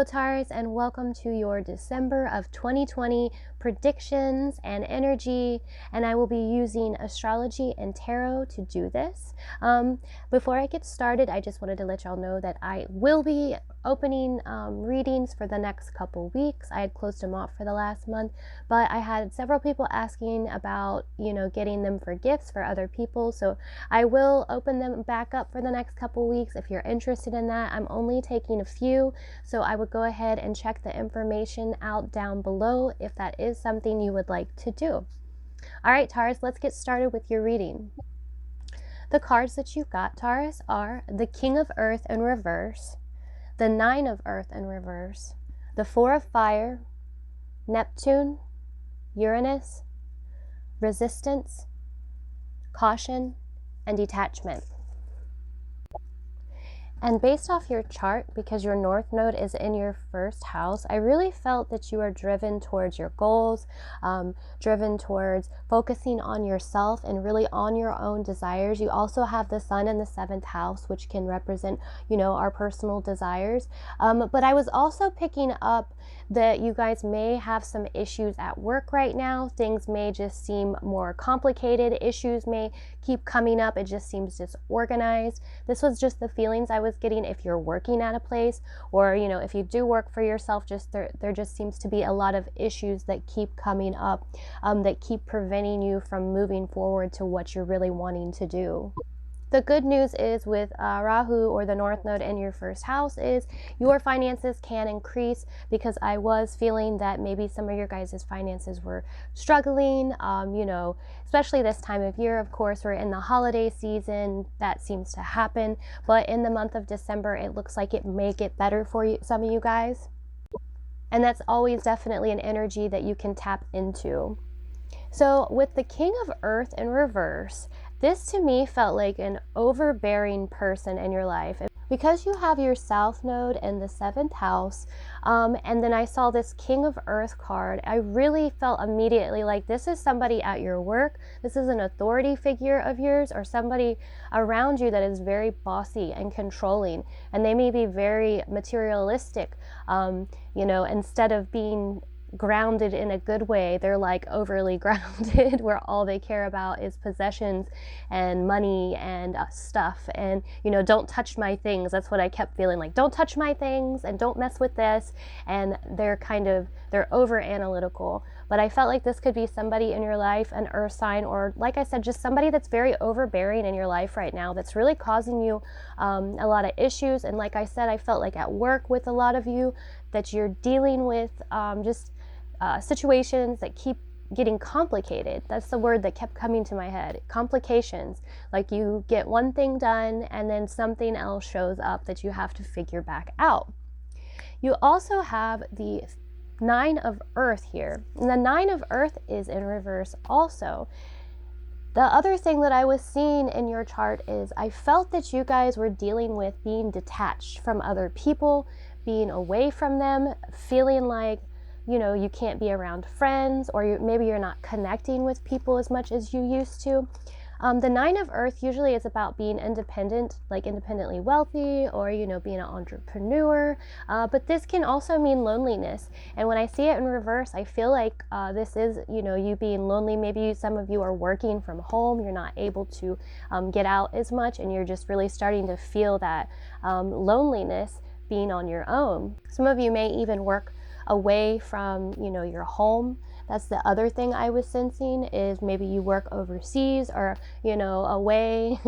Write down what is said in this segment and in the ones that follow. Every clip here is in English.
Hello Taurus, and welcome to your December of 2020 predictions and energy, and I will be using astrology and tarot to do this. Before I get started, I just wanted to let y'all know that I will be opening readings for the next couple weeks. I had closed them off for the last month, but I had several people asking about, getting them for gifts for other people, so I will open them back up for the next couple weeks if you're interested in that. I'm only taking a few, so I would go ahead and check the information out down below if that is something you would like to do. All right, Taurus, let's get started with your reading. The cards that you've got, Taurus, are the King of Earth in reverse, the Nine of Earth in reverse, the Four of Fire, Neptune, Uranus, Resistance, Caution, and Detachment. And based off your chart, because your North Node is in your first house, I really felt that you are driven towards your goals, driven towards focusing on yourself and really on your own desires. You also have the Sun in the 7th house, which can represent, our personal desires. But I was also picking up that you guys may have some issues at work right now. Things may just seem more complicated. Issues may keep coming up. It just seems disorganized. This was just the feelings I was getting if you're working at a place, or if you do work for yourself. Just there just seems to be a lot of issues that keep coming up, that keep preventing you from moving forward to what you're really wanting to do. The good news is with Rahu, or the North Node in your first house, is your finances can increase, because I was feeling that maybe some of your guys' finances were struggling, especially this time of year. Of course, we're in the holiday season. That seems to happen. But in the month of December, it looks like it may get better for you, some of you guys. And that's always definitely an energy that you can tap into. So with the King of Earth in reverse, this to me felt like an overbearing person in your life. Because you have your South Node in the 7th house, and then I saw this King of Earth card, I really felt immediately like this is somebody at your work. This is an authority figure of yours, or somebody around you that is very bossy and controlling, and they may be very materialistic. Instead of being grounded in a good way, they're like overly grounded, where all they care about is possessions and money and stuff, and don't touch my things. That's what I kept feeling like. Don't touch my things and don't mess with this. And they're over analytical. But I felt like this could be somebody in your life, an earth sign, or like I said, just somebody that's very overbearing in your life right now, that's really causing you a lot of issues. And like I said, I felt like at work with a lot of you that you're dealing with situations that keep getting complicated. That's the word that kept coming to my head. Complications. Like you get one thing done and then something else shows up that you have to figure back out. You also have the Nine of Earth here. And the Nine of Earth is in reverse also. The other thing that I was seeing in your chart is I felt that you guys were dealing with being detached from other people, being away from them, feeling like you can't be around friends, or maybe you're not connecting with people as much as you used to. The Nine of Earth usually is about being independent, like independently wealthy, or being an entrepreneur, but this can also mean loneliness. And when I see it in reverse, I feel like this is you being lonely. Maybe some of you are working from home, you're not able to get out as much, and you're just really starting to feel that loneliness being on your own. Some of you may even work away from your home. That's the other thing I was sensing, is maybe you work overseas, or away.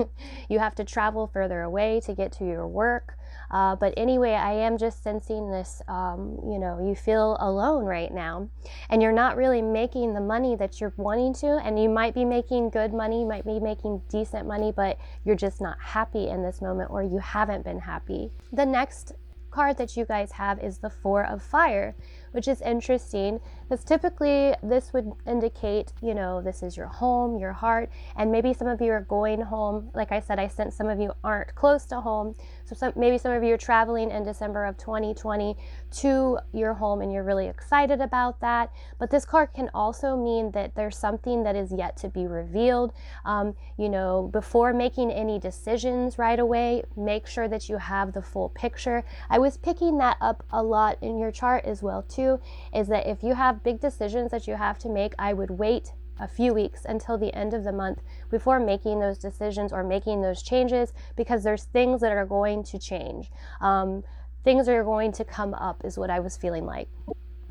You have to travel further away to get to your work. But anyway, I am just sensing this, you feel alone right now, and you're not really making the money that you're wanting to, and you might be making good money, might be making decent money, but you're just not happy in this moment, or you haven't been happy. The next card that you guys have is the Four of Fire, which is interesting because typically this would indicate, you know, this is your home, your heart, and maybe some of you are going home. Like I said, I sense some of you aren't close to home. So maybe some of you are traveling in December of 2020 to your home and you're really excited about that. But this card can also mean that there's something that is yet to be revealed. You know, before making any decisions right away, make sure that you have the full picture. I was picking that up a lot in your chart as well too, is that if you have big decisions that you have to make, I would wait a few weeks until the end of the month before making those decisions or making those changes, because there's things that are going to change. Things are going to come up is what I was feeling like.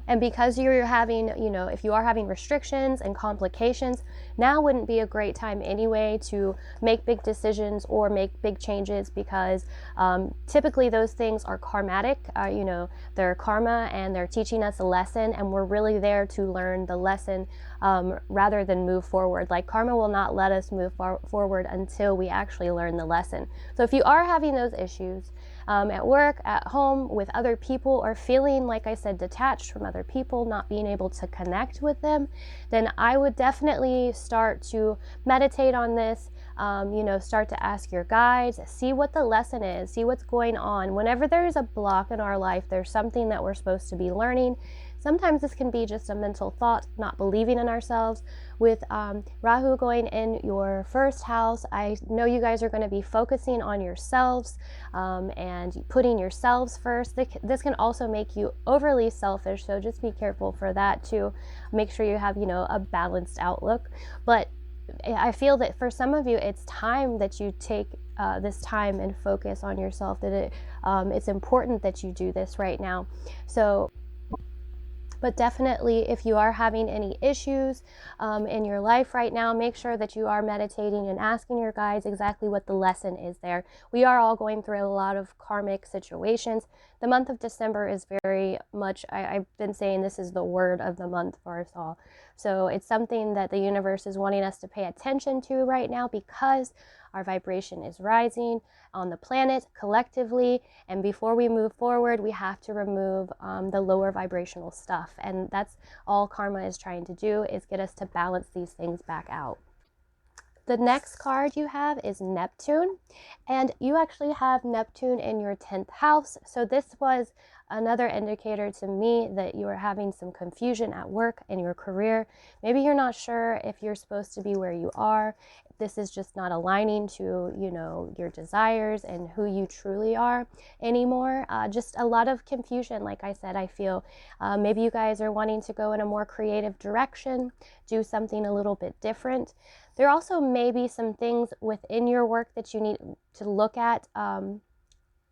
And because you're having, you know, if you are having restrictions and complications, now wouldn't be a great time anyway to make big decisions or make big changes, because typically those things are karmatic. You know, they're karma and they're teaching us a lesson, and we're really there to learn the lesson rather than move forward. Like, karma will not let us move forward until we actually learn the lesson. So if you are having those issues, at work, at home, with other people, or feeling, like I said, detached from other people, not being able to connect with them, then I would definitely start to meditate on this. You know, start to ask your guides, see what the lesson is, see what's going on. Whenever there's a block in our life, there's something that we're supposed to be learning. Sometimes this can be just a mental thought, not believing in ourselves. With Rahu going in your first house, I know you guys are going to be focusing on yourselves and putting yourselves first. This can also make you overly selfish, so just be careful for that too. Make sure you have, you know, a balanced outlook. But I feel that for some of you, it's time that you take this time and focus on yourself, that it's important that you do this right now. So, but definitely, if you are having any issues in your life right now, make sure that you are meditating and asking your guides exactly what the lesson is there. We are all going through a lot of karmic situations. The month of December is very much, I've been saying this is the word of the month for us all. So it's something that the universe is wanting us to pay attention to right now, because our vibration is rising on the planet collectively, and before we move forward, we have to remove the lower vibrational stuff, and that's all karma is trying to do, is get us to balance these things back out. The next card you have is Neptune, and you actually have Neptune in your 10th house. So this was another indicator to me that you are having some confusion at work and your career. Maybe you're not sure if you're supposed to be where you are. This is just not aligning to, you know, your desires and who you truly are anymore. Just a lot of confusion. Like I said, I feel maybe you guys are wanting to go in a more creative direction, do something a little bit different. There also may be some things within your work that you need to look at.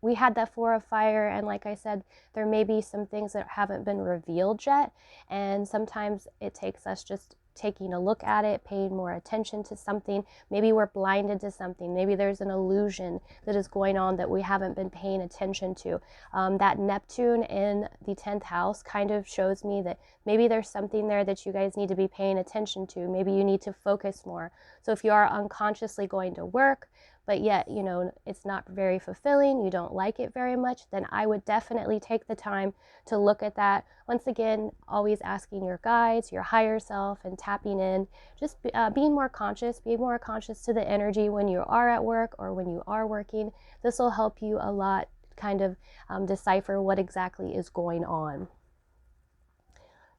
We had that 4 of fire, and like I said, there may be some things that haven't been revealed yet, and sometimes it takes us just taking a look at it, paying more attention to something. Maybe we're blinded to something. Maybe there's an illusion that is going on that we haven't been paying attention to. That Neptune in the 10th house kind of shows me that maybe there's something there that you guys need to be paying attention to. Maybe you need to focus more. So if you are unconsciously going to work, but yet, you know, it's not very fulfilling, you don't like it very much, then I would definitely take the time to look at that. Once again, always asking your guides, your higher self, and tapping in, just being more conscious, be more conscious to the energy when you are at work or when you are working. This will help you a lot kind of decipher what exactly is going on.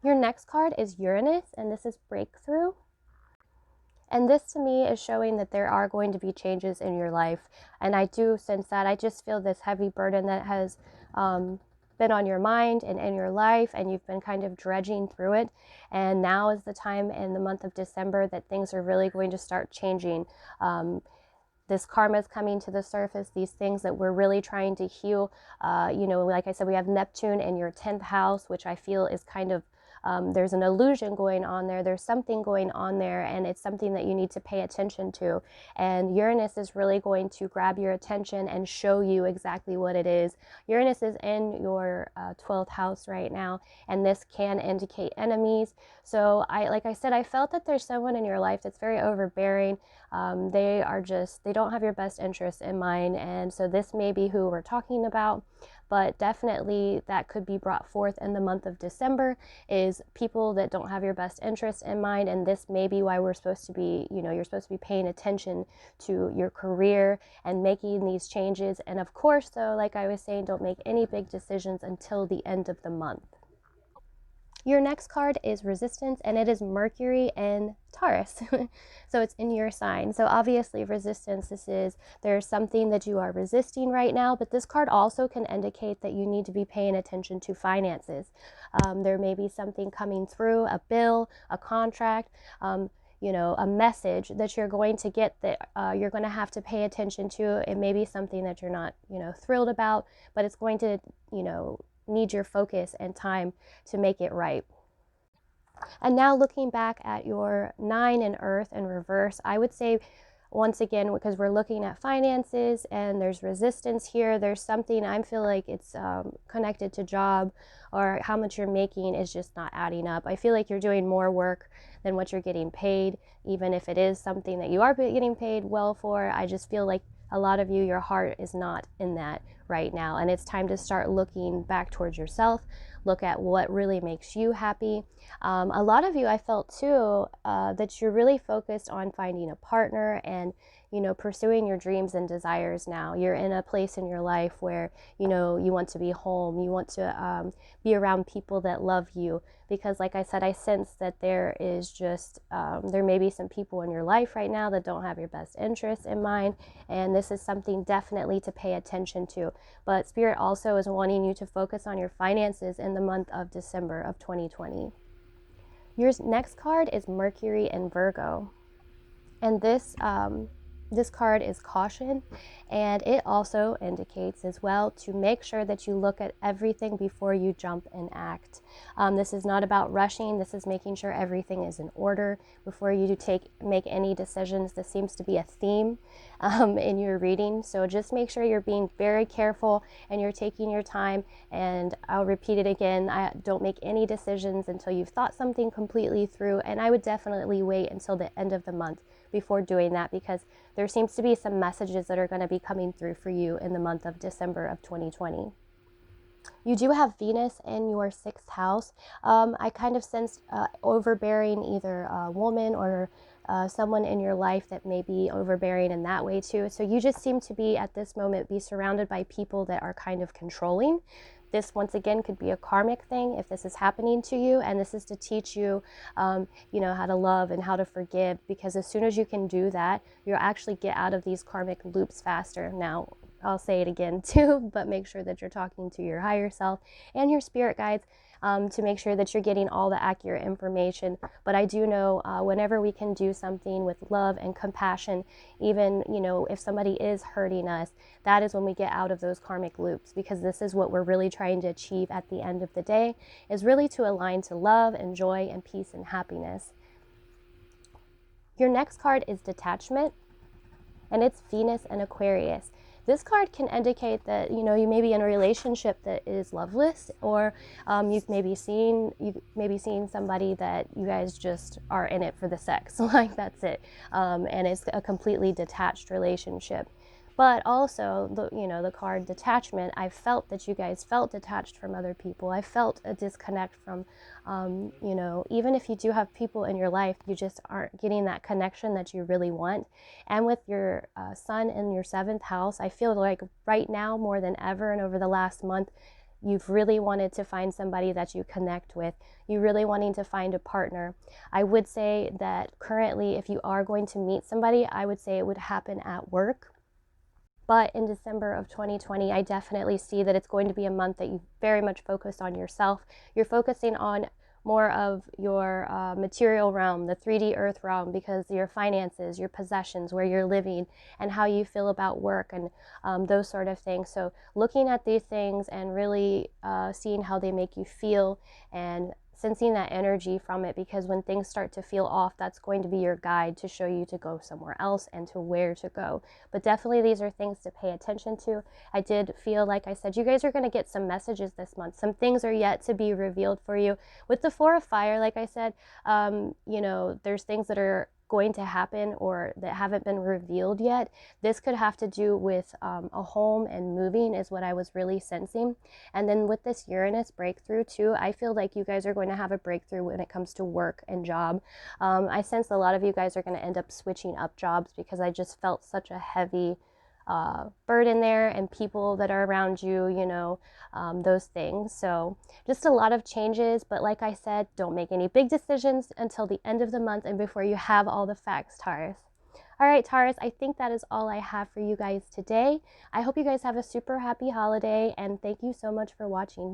Your next card is Uranus, and this is Breakthrough. And this to me is showing that there are going to be changes in your life. And I do sense that. I just feel this heavy burden that has been on your mind and in your life, and you've been kind of dredging through it. And now is the time in the month of December that things are really going to start changing. This karma is coming to the surface, these things that we're really trying to heal. You know, like I said, we have Neptune in your 10th house, which I feel is kind of there's an illusion going on there. There's something going on there, and it's something that you need to pay attention to. And Uranus is really going to grab your attention and show you exactly what it is. Uranus is in your 12th house right now, and this can indicate enemies. So like I said, I felt that there's someone in your life that's very overbearing. They don't have your best interests in mind, and so this may be who we're talking about. but definitely that could be brought forth in the month of December, is people that don't have your best interests in mind. And this may be why we're supposed to be, you're supposed to be paying attention to your career and making these changes. And of course, though, like I was saying, don't make any big decisions until the end of the month. Your next card is Resistance, and it is Mercury and Taurus. So it's in your sign. So obviously Resistance, there's something that you are resisting right now, but this card also can indicate that you need to be paying attention to finances. There may be something coming through, a bill, a contract, a message that you're going to get that you're going to have to pay attention to. It may be something that you're not, thrilled about, but it's going to, need your focus and time to make it right. And now looking back at your 9 in Earth in reverse, I would say, once again, because we're looking at finances and there's resistance here, there's something, I feel like it's connected to job, or how much you're making is just not adding up. I feel like you're doing more work than what you're getting paid, even if it is something that you are getting paid well for. I just feel like a lot of you, your heart is not in that right now. And it's time to start looking back towards yourself, look at what really makes you happy. A lot of you, I felt too, that you're really focused on finding a partner and, pursuing your dreams and desires now. You're in a place in your life where, you want to be home. You want to be around people that love you. Because like I said, I sense that there is just, there may be some people in your life right now that don't have your best interests in mind. And this is something definitely to pay attention to. But Spirit also is wanting you to focus on your finances in the month of December of 2020. Your next card is Mercury and Virgo. And this card is caution, and it also indicates as well to make sure that you look at everything before you jump and act. This is not about rushing. This is making sure everything is in order before you make any decisions. This seems to be a theme in your reading. So just make sure you're being very careful and you're taking your time. And I'll repeat it again. Don't make any decisions until you've thought something completely through. And I would definitely wait until the end of the month before doing that, because there seems to be some messages that are going to be coming through for you in the month of December of 2020. You do have Venus in your 6th house. I kind of sensed overbearing, either a woman or someone in your life that may be overbearing in that way too. So you just seem to be, at this moment, be surrounded by people that are kind of controlling. This, once again, could be a karmic thing if this is happening to you, and this is to teach you, how to love and how to forgive, because as soon as you can do that, you'll actually get out of these karmic loops faster. Now, I'll say it again too, but make sure that you're talking to your higher self and your spirit guides to make sure that you're getting all the accurate information. But I do know whenever we can do something with love and compassion, even, if somebody is hurting us, that is when we get out of those karmic loops, because this is what we're really trying to achieve at the end of the day, is really to align to love and joy and peace and happiness. Your next card is Detachment, and it's Venus and Aquarius. This card can indicate that, you may be in a relationship that is loveless, or you may be seeing somebody that you guys just are in it for the sex, like that's it, and it's a completely detached relationship. But also, the card Detachment, I felt that you guys felt detached from other people. I felt a disconnect from, even if you do have people in your life, you just aren't getting that connection that you really want. And with your sun in your 7th house, I feel like right now more than ever, and over the last month, you've really wanted to find somebody that you connect with. You're really wanting to find a partner. I would say that currently, if you are going to meet somebody, I would say it would happen at work. But in December of 2020, I definitely see that it's going to be a month that you very much focus on yourself. You're focusing on more of your material realm, the 3D earth realm, because your finances, your possessions, where you're living, and how you feel about work, and those sort of things. So looking at these things and really seeing how they make you feel, and sensing that energy from it, because when things start to feel off, that's going to be your guide to show you to go somewhere else and to where to go. But definitely these are things to pay attention to. I did feel, like I said, you guys are going to get some messages this month. Some things are yet to be revealed for you. With the 4 of Fire, like I said, there's things that are going to happen or that haven't been revealed yet. This could have to do with a home and moving is what I was really sensing. And then with this Uranus breakthrough too, I feel like you guys are going to have a breakthrough when it comes to work and job. I sense a lot of you guys are going to end up switching up jobs because I just felt such a heavy burden there, and people that are around you, you know, those things. So just a lot of changes, but like I said, don't make any big decisions until the end of the month and before you have all the facts, Taurus. All right, Taurus, I think that is all I have for you guys today. I hope you guys have a super happy holiday, and thank you so much for watching.